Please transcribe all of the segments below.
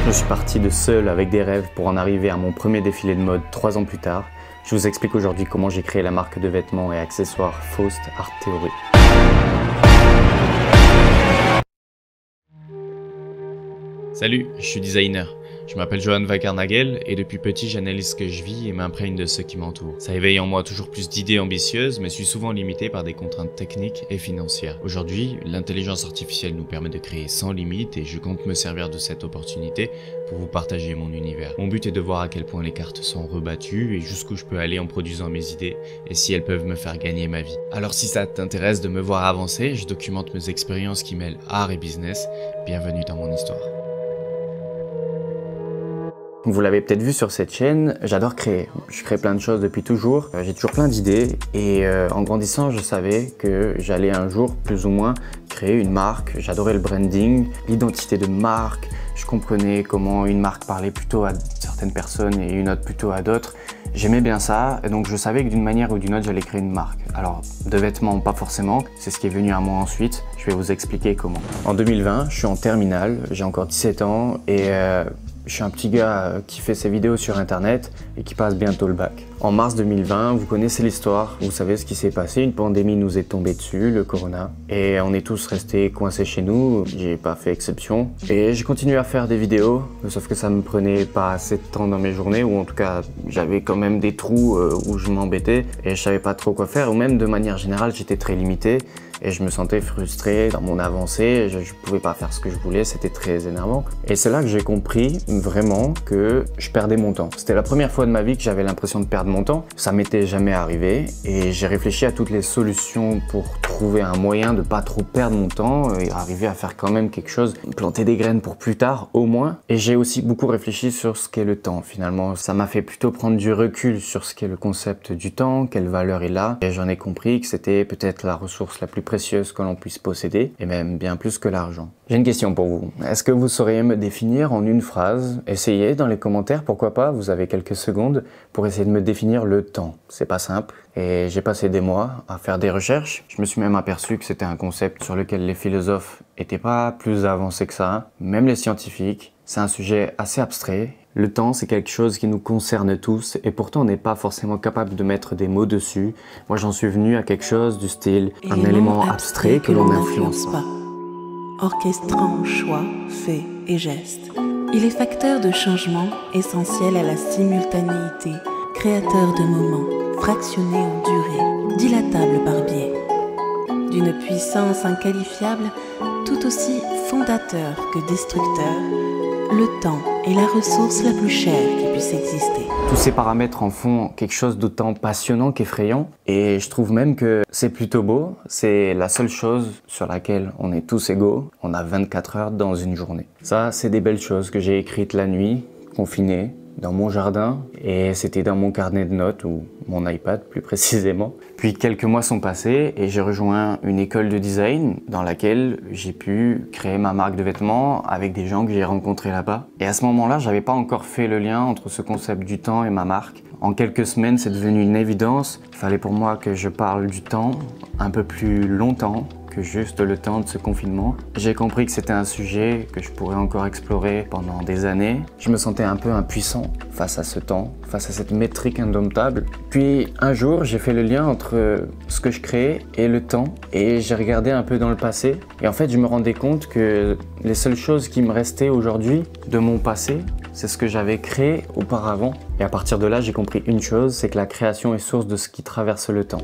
Je suis parti de seul avec des rêves pour en arriver à mon premier défilé de mode 3 ans plus tard. Je vous explique aujourd'hui comment j'ai créé la marque de vêtements et accessoires Faust Art Theory. Salut, je suis designer. Je m'appelle Johan Wackarnagel et depuis petit j'analyse ce que je vis et m'imprègne de ceux qui m'entourent. Ça éveille en moi toujours plus d'idées ambitieuses mais suis souvent limité par des contraintes techniques et financières. Aujourd'hui, l'intelligence artificielle nous permet de créer sans limite et je compte me servir de cette opportunité pour vous partager mon univers. Mon but est de voir à quel point les cartes sont rebattues et jusqu'où je peux aller en produisant mes idées et si elles peuvent me faire gagner ma vie. Alors si ça t'intéresse de me voir avancer, je documente mes expériences qui mêlent art et business. Bienvenue dans mon histoire. Vous l'avez peut-être vu sur cette chaîne, j'adore créer. Je crée plein de choses depuis toujours, j'ai toujours plein d'idées et en grandissant je savais que j'allais un jour plus ou moins créer une marque. J'adorais le branding, l'identité de marque, je comprenais comment une marque parlait plutôt à certaines personnes et une autre plutôt à d'autres. J'aimais bien ça et donc je savais que d'une manière ou d'une autre j'allais créer une marque. Alors de vêtements pas forcément, c'est ce qui est venu à moi ensuite, je vais vous expliquer comment. En 2020, je suis en terminale, j'ai encore 17 ans et je suis un petit gars qui fait ses vidéos sur internet et qui passe bientôt le bac. En mars 2020, vous connaissez l'histoire, vous savez ce qui s'est passé, une pandémie nous est tombée dessus, le corona, et on est tous restés coincés chez nous, j'ai pas fait exception. Et j'ai continué à faire des vidéos, sauf que ça me prenait pas assez de temps dans mes journées, ou en tout cas j'avais quand même des trous où je m'embêtais et je savais pas trop quoi faire, ou même de manière générale j'étais très limité. Et je me sentais frustré dans mon avancée, je pouvais pas faire ce que je voulais, c'était très énervant. Et c'est là que j'ai compris vraiment que je perdais mon temps. C'était la première fois de ma vie que j'avais l'impression de perdre mon temps. Ça m'était jamais arrivé et j'ai réfléchi à toutes les solutions pour trouver un moyen de pas trop perdre mon temps et arriver à faire quand même quelque chose, planter des graines pour plus tard au moins. Et j'ai aussi beaucoup réfléchi sur ce qu'est le temps finalement. Ça m'a fait plutôt prendre du recul sur ce qu'est le concept du temps, quelle valeur il a. Et j'en ai compris que c'était peut-être la ressource la plus précieuse que l'on puisse posséder, et même bien plus que l'argent. J'ai une question pour vous. Est-ce que vous sauriez me définir en une phrase? Essayez dans les commentaires, pourquoi pas, vous avez quelques secondes pour essayer de me définir le temps. C'est pas simple, et j'ai passé des mois à faire des recherches. Je me suis même aperçu que c'était un concept sur lequel les philosophes étaient pas plus avancés que ça, même les scientifiques. C'est un sujet assez abstrait. Le temps, c'est quelque chose qui nous concerne tous et pourtant on n'est pas forcément capable de mettre des mots dessus. Moi, j'en suis venu à quelque chose du style un élément abstrait que l'on n'influence pas. Orchestrant choix, faits et gestes, il est facteur de changement essentiel à la simultanéité, créateur de moments, fractionné en durée, dilatable par biais, d'une puissance inqualifiable, tout aussi fondateur que destructeur. Le temps est la ressource la plus chère qui puisse exister. Tous ces paramètres en font quelque chose d'autant passionnant qu'effrayant. Et je trouve même que c'est plutôt beau. C'est la seule chose sur laquelle on est tous égaux. On a 24 heures dans une journée. Ça, c'est des belles choses que j'ai écrites la nuit, confiné, dans mon jardin. Et c'était dans mon carnet de notes, ou mon iPad plus précisément. Puis quelques mois sont passés et j'ai rejoint une école de design dans laquelle j'ai pu créer ma marque de vêtements avec des gens que j'ai rencontrés là-bas. Et à ce moment-là, j'avais pas encore fait le lien entre ce concept du temps et ma marque. En quelques semaines, c'est devenu une évidence. Il fallait pour moi que je parle du temps un peu plus longtemps que juste le temps de ce confinement. J'ai compris que c'était un sujet que je pourrais encore explorer pendant des années. Je me sentais un peu impuissant face à ce temps, face à cette métrique indomptable. Puis un jour, j'ai fait le lien entre ce que je créais et le temps et j'ai regardé un peu dans le passé. Et en fait, je me rendais compte que les seules choses qui me restaient aujourd'hui de mon passé, c'est ce que j'avais créé auparavant. Et à partir de là, j'ai compris une chose, c'est que la création est source de ce qui traverse le temps.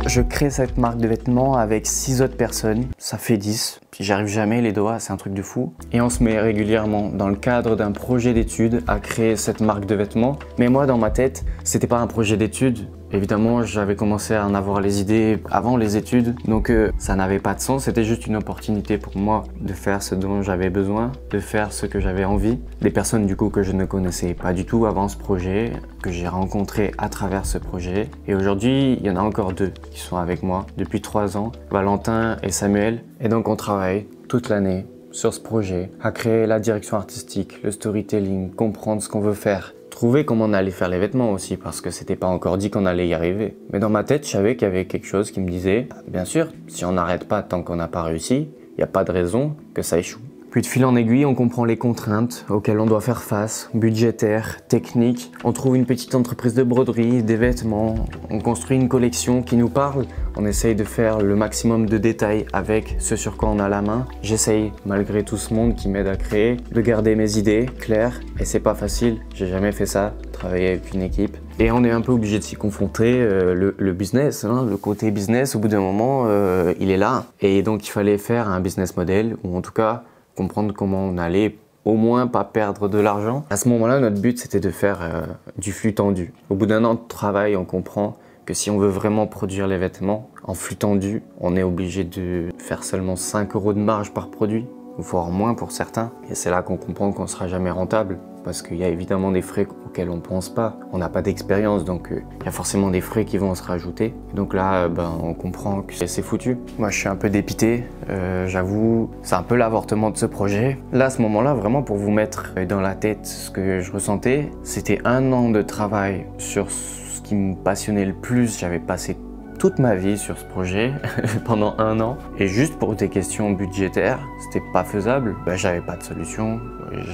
Je crée cette marque de vêtements avec 6 autres personnes, ça fait 10. Puis j'arrive jamais les doigts, c'est un truc de fou. Et on se met régulièrement dans le cadre d'un projet d'études à créer cette marque de vêtements. Mais moi, dans ma tête, c'était pas un projet d'études. Évidemment, j'avais commencé à en avoir les idées avant les études, donc ça n'avait pas de sens. C'était juste une opportunité pour moi de faire ce dont j'avais besoin, de faire ce que j'avais envie. Des personnes du coup que je ne connaissais pas du tout avant ce projet, que j'ai rencontrées à travers ce projet. Et aujourd'hui, il y en a encore 2 qui sont avec moi depuis 3 ans, Valentin et Samuel. Et donc on travaille toute l'année sur ce projet, à créer la direction artistique, le storytelling, comprendre ce qu'on veut faire. Trouver comment on allait faire les vêtements aussi, parce que c'était pas encore dit qu'on allait y arriver. Mais dans ma tête, je savais qu'il y avait quelque chose qui me disait, bien sûr, si on n'arrête pas tant qu'on n'a pas réussi, il n'y a pas de raison que ça échoue. Puis de fil en aiguille, on comprend les contraintes auxquelles on doit faire face, budgétaires, techniques. On trouve une petite entreprise de broderie, des vêtements, on construit une collection qui nous parle. On essaye de faire le maximum de détails avec ce sur quoi on a la main. J'essaye, malgré tout ce monde qui m'aide à créer, de garder mes idées claires. Et c'est pas facile, j'ai jamais fait ça, travailler avec une équipe. Et on est un peu obligé de s'y confronter, le business, hein, le côté business, au bout d'un moment, il est là. Et donc il fallait faire un business model, ou en tout cas comprendre comment on allait au moins pas perdre de l'argent. À ce moment-là, notre but c'était de faire du flux tendu. Au bout d'un an de travail, on comprend que si on veut vraiment produire les vêtements en flux tendu, on est obligé de faire seulement 5 € de marge par produit, voire moins pour certains. Et c'est là qu'on comprend qu'on ne sera jamais rentable, parce qu'il y a évidemment des frais auxquels on ne pense pas. On n'a pas d'expérience, donc il y a forcément des frais qui vont se rajouter. Donc là, on comprend que c'est foutu. Moi, je suis un peu dépité, j'avoue. C'est un peu l'avortement de ce projet. Là, à ce moment-là, vraiment pour vous mettre dans la tête ce que je ressentais, c'était 1 an de travail sur ce qui me passionnait le plus. J'avais passé toute ma vie sur ce projet pendant 1 an, et juste pour des questions budgétaires, c'était pas faisable. J'avais pas de solution.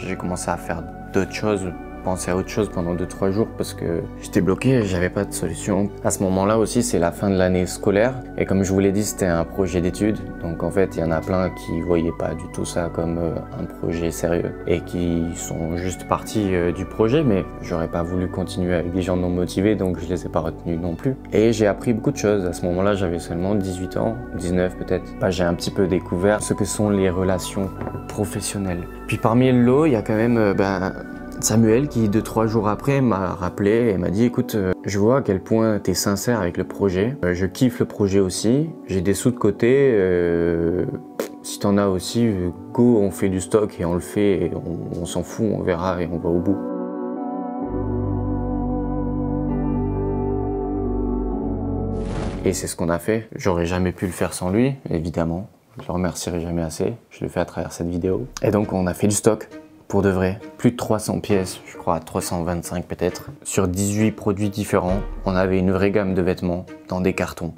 J'ai commencé à faire d'autres choses, penser à autre chose pendant 2-3 jours parce que j'étais bloqué, j'avais pas de solution. À ce moment-là aussi, c'est la fin de l'année scolaire, et comme je vous l'ai dit, c'était un projet d'études. Donc en fait, il y en a plein qui voyaient pas du tout ça comme un projet sérieux et qui sont juste partis du projet, mais j'aurais pas voulu continuer avec des gens non motivés, donc je les ai pas retenus non plus. Et j'ai appris beaucoup de choses. À ce moment-là, j'avais seulement 18 ans, 19 peut-être. J'ai un petit peu découvert ce que sont les relations professionnelles. Puis parmi le lot, il y a quand même Samuel qui 2-3 jours après m'a rappelé et m'a dit écoute, je vois à quel point tu es sincère avec le projet, je kiffe le projet aussi, j'ai des sous de côté, si t'en as aussi, go, on fait du stock et on le fait, et on s'en fout, on verra et on va au bout. Et c'est ce qu'on a fait. J'aurais jamais pu le faire sans lui, évidemment. Je le remercierai jamais assez, je le fais à travers cette vidéo. Et donc on a fait du stock. Pour de vrai, plus de 300 pièces, je crois 325 peut-être, sur 18 produits différents. On avait une vraie gamme de vêtements dans des cartons.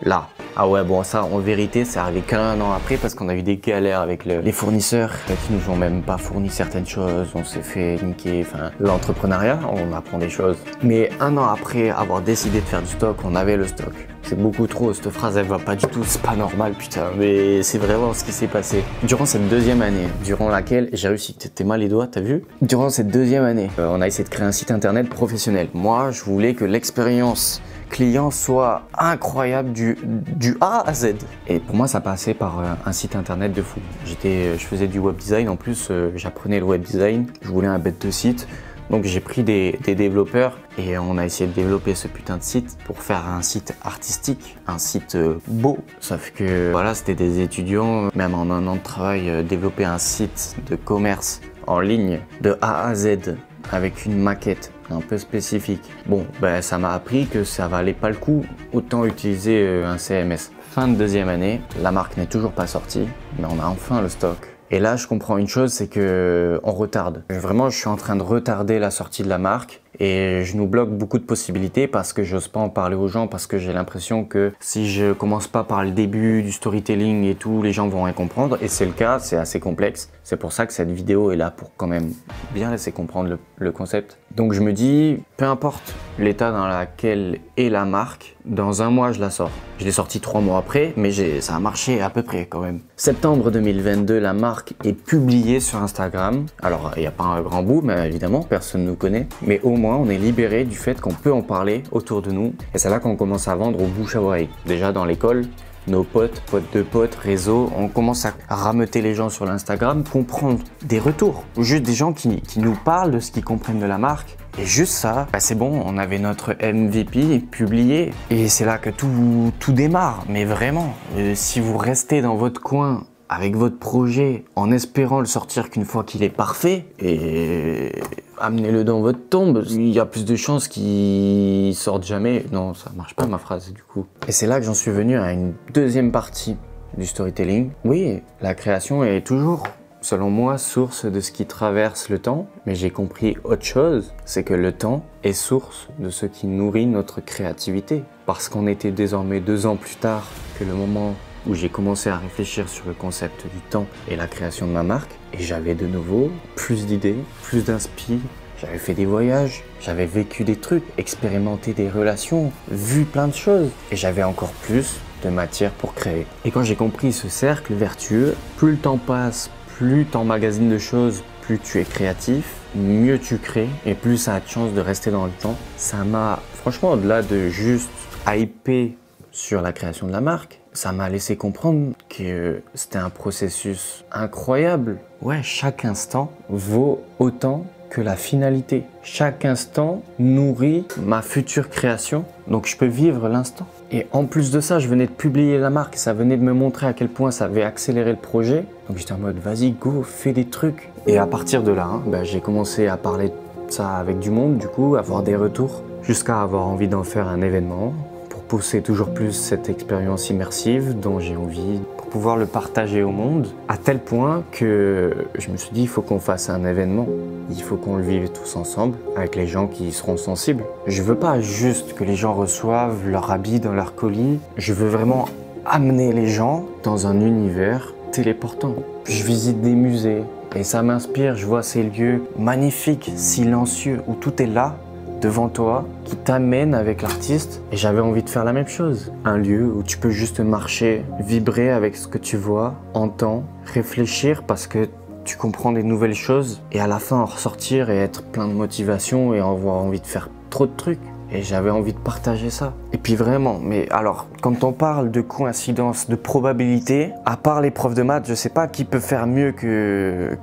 Là. Ah ouais, bon ça en vérité c'est arrivé qu'1 an après parce qu'on a eu des galères avec les fournisseurs qui nous ont même pas fourni certaines choses, on s'est fait niquer, enfin l'entrepreneuriat, on apprend des choses. Mais 1 an après avoir décidé de faire du stock, on avait le stock. C'est beaucoup trop, cette phrase elle va pas du tout, c'est pas normal putain, mais c'est vraiment ce qui s'est passé. Durant cette 2e année, durant laquelle j'ai réussi, t'es mal les doigts, t'as vu? Durant cette 2e année, on a essayé de créer un site internet professionnel. Moi, je voulais que l'expérience client soit incroyable du A à Z. Et pour moi, ça passait par un site internet de fou. Je faisais du web design, en plus j'apprenais le web design, je voulais un bête de site. Donc j'ai pris des développeurs et on a essayé de développer ce putain de site pour faire un site artistique, un site beau. Sauf que voilà, c'était des étudiants, même en 1 an de travail, développer un site de commerce en ligne de A à Z avec une maquette un peu spécifique. Bon, ça m'a appris que ça valait pas le coup, autant utiliser un CMS. Fin de 2e année, la marque n'est toujours pas sortie, mais on a enfin le stock. Et là, je comprends une chose, c'est que on retarde. Vraiment, je suis en train de retarder la sortie de la marque et je nous bloque beaucoup de possibilités parce que j'ose pas en parler aux gens, parce que j'ai l'impression que si je commence pas par le début du storytelling et tout, les gens vont rien comprendre. Et c'est le cas, c'est assez complexe. C'est pour ça que cette vidéo est là pour quand même bien laisser comprendre le concept. Donc je me dis, peu importe l'état dans lequel est la marque, dans 1 mois je la sors. Je l'ai sortie 3 mois après, mais ça a marché à peu près quand même. Septembre 2022, la marque est publiée sur Instagram. Alors il n'y a pas un grand boom, évidemment, personne ne nous connaît, mais au moins on est libéré du fait qu'on peut en parler autour de nous. Et c'est là qu'on commence à vendre au bouche à oreille. Déjà dans l'école, nos potes de potes, réseau, on commence à rameuter les gens sur l'Instagram, comprendre des retours, juste des gens qui nous parlent de ce qu'ils comprennent de la marque. Et juste ça, c'est bon, on avait notre MVP publié et c'est là que tout démarre. Mais vraiment, si vous restez dans votre coin avec votre projet en espérant le sortir qu'une fois qu'il est parfait, et amenez-le dans votre tombe, il y a plus de chances qu'il sorte jamais. Non, ça marche pas ma phrase du coup. Et c'est là que j'en suis venu à une 2e partie du storytelling. Oui, la création est toujours, selon moi, source de ce qui traverse le temps, mais j'ai compris autre chose, c'est que le temps est source de ce qui nourrit notre créativité. Parce qu'on était désormais 2 ans plus tard que le moment où j'ai commencé à réfléchir sur le concept du temps et la création de ma marque. Et j'avais de nouveau plus d'idées, plus d'inspi. J'avais fait des voyages, j'avais vécu des trucs, expérimenté des relations, vu plein de choses. Et j'avais encore plus de matière pour créer. Et quand j'ai compris ce cercle vertueux, plus le temps passe, plus tu emmagasines de choses, plus tu es créatif, mieux tu crées et plus ça a de chance de rester dans le temps. Ça m'a, franchement, au-delà de juste hyper sur la création de la marque, ça m'a laissé comprendre que c'était un processus incroyable. Ouais, chaque instant vaut autant que la finalité. Chaque instant nourrit ma future création, donc je peux vivre l'instant. Et en plus de ça, je venais de publier la marque, ça venait de me montrer à quel point ça avait accéléré le projet. Donc j'étais en mode, vas-y, go, fais des trucs. Et à partir de là, j'ai commencé à parler de ça avec du monde, du coup, avoir des retours, jusqu'à avoir envie d'en faire un événement, pour pousser toujours plus cette expérience immersive dont j'ai envie, pour pouvoir le partager au monde, à tel point que je me suis dit, il faut qu'on fasse un événement. Il faut qu'on le vive tous ensemble, avec les gens qui seront sensibles. Je veux pas juste que les gens reçoivent leur habit dans leur colis. Je veux vraiment amener les gens dans un univers téléportant. Je visite des musées et ça m'inspire. Je vois ces lieux magnifiques, silencieux, où tout est là, devant toi, qui t'amène avec l'artiste. Et j'avais envie de faire la même chose. Un lieu où tu peux juste marcher, vibrer avec ce que tu vois, entends, réfléchir parce que tu comprends des nouvelles choses et à la fin en ressortir et être plein de motivation et avoir envie de faire trop de trucs. Et j'avais envie de partager ça. Et puis vraiment, mais alors, quand on parle de coïncidence, de probabilité, à part les profs de maths, je sais pas qui peut faire mieux que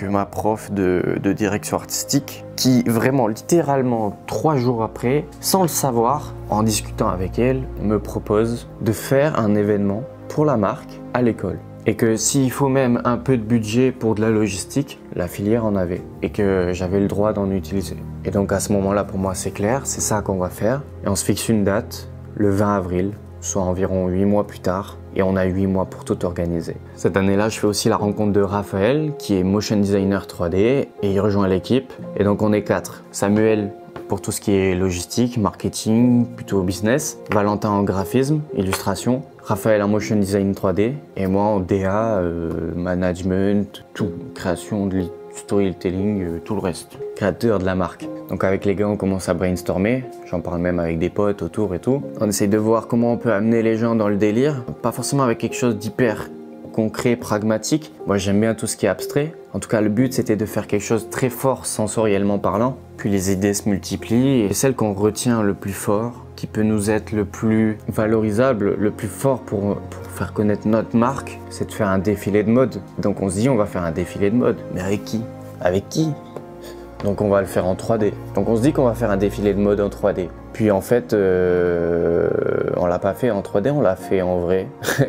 ma prof de direction artistique, qui vraiment, littéralement, 3 jours après, sans le savoir, en discutant avec elle, me propose de faire un événement pour la marque à l'école. Et que s'il faut même un peu de budget pour de la logistique, la filière en avait. Et que j'avais le droit d'en utiliser. Et donc à ce moment-là, pour moi, c'est clair, c'est ça qu'on va faire. Et on se fixe une date, le 20 avril, soit environ 8 mois plus tard. Et on a 8 mois pour tout organiser. Cette année-là, je fais aussi la rencontre de Raphaël, qui est motion designer 3D, et il rejoint l'équipe. Et donc on est 4. Samuel pour tout ce qui est logistique, marketing, plutôt business. Valentin en graphisme, illustration. Raphaël en motion design 3D. Et moi en DA, management, tout. Création de storytelling, tout le reste. Créateur de la marque. Donc avec les gars, on commence à brainstormer. J'en parle même avec des potes autour et tout. On essaye de voir comment on peut amener les gens dans le délire. Pas forcément avec quelque chose d'hyper concret, pragmatique. Moi j'aime bien tout ce qui est abstrait. En tout cas le but c'était de faire quelque chose de très fort sensoriellement parlant. Puis les idées se multiplient et celle qu'on retient le plus fort, qui peut nous être le plus valorisable, le plus fort pour faire connaître notre marque, c'est de faire un défilé de mode. Donc on se dit on va faire un défilé de mode. Mais avec qui? Avec qui? Donc on va le faire en 3D. Donc on se dit qu'on va faire un défilé de mode en 3D. Puis en fait, on l'a pas fait en 3D, on l'a fait en vrai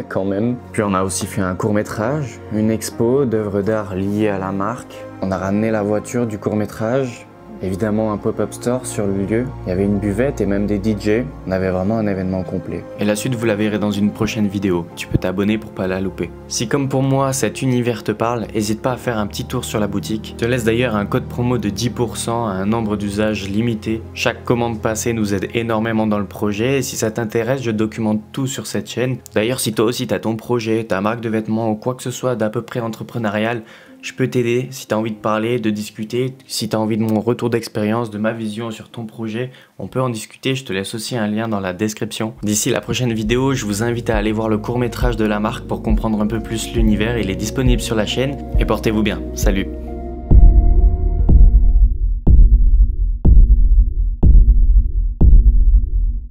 quand même. Puis on a aussi fait un court-métrage, une expo d'œuvres d'art liées à la marque. On a ramené la voiture du court-métrage. Évidemment un pop-up store sur le lieu, il y avait une buvette et même des DJ, on avait vraiment un événement complet. Et la suite vous la verrez dans une prochaine vidéo, tu peux t'abonner pour pas la louper. Si comme pour moi cet univers te parle, n'hésite pas à faire un petit tour sur la boutique. Je te laisse d'ailleurs un code promo de 10% à un nombre d'usages limité. Chaque commande passée nous aide énormément dans le projet et si ça t'intéresse je documente tout sur cette chaîne. D'ailleurs si toi aussi t'as ton projet, ta marque de vêtements ou quoi que ce soit d'à peu près entrepreneurial, je peux t'aider si tu as envie de parler, de discuter, si tu as envie de mon retour d'expérience, de ma vision sur ton projet, on peut en discuter, je te laisse aussi un lien dans la description. D'ici la prochaine vidéo, je vous invite à aller voir le court-métrage de la marque pour comprendre un peu plus l'univers, il est disponible sur la chaîne et portez-vous bien, salut!